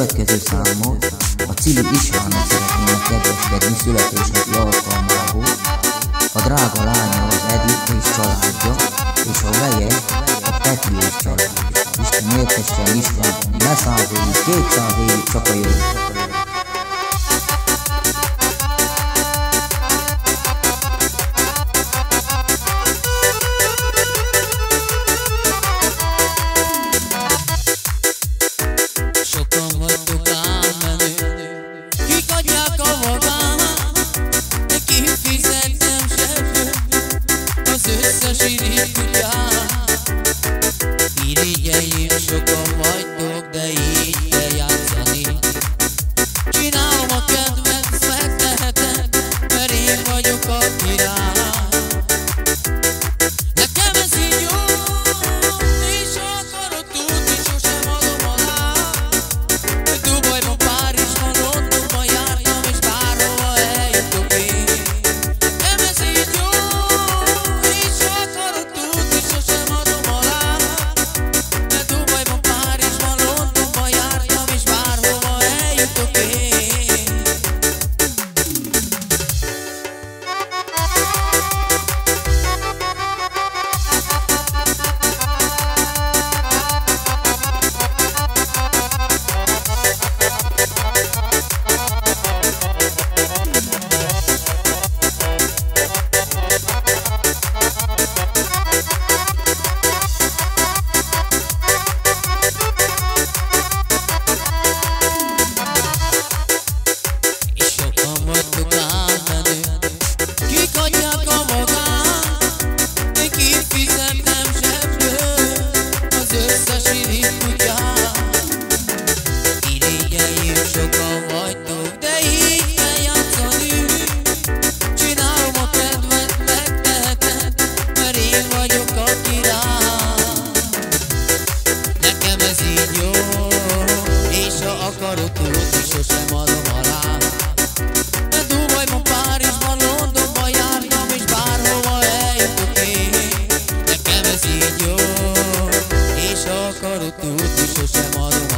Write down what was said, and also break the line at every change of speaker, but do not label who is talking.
következő számot a Cili Istvánnak szeretnének kedveskedni születésnapi alkalmából. A drága lánya az Edith és családja, és a veje a Peti és családja. Isten éltessen István, ne 100 évig, 200 évig, csak a jó.
Sokan vagytok álmenő, kik adják a magát, de kifizetnem sem az összes irigy kutyát. Irigyeim sokan vagytok, de így kell játszani. Csinálom a kedvet, megtehetem, mert én vagyok a király. Nekem ez így jó, és akarod tudni, sosem adom alá. Dubajban, Párizsban, Londonban jártam, és bárhova eljutok én. Nekem ez így jó, és akarod tudni, sosem adom alá. Dubajban, Párizsban, Londonban jártam, és bárhova eljutok én. Sokan vagytok álmenő, kik adják a magát, de kifizetnem zsebből az összes irigy kutyát. Irigyeim sokan vagytok, de így kell játszani. Csinálom a kedvet, megtehetem, mert én vagyok a király. Nekem ez így jó, és ha akarod tudni, sosem adom alá. Dubajban, Párizsban, Londonban jártam, és bárhova eljutok én. Nekem ez így jó, és ha akarod tudni, sosem adom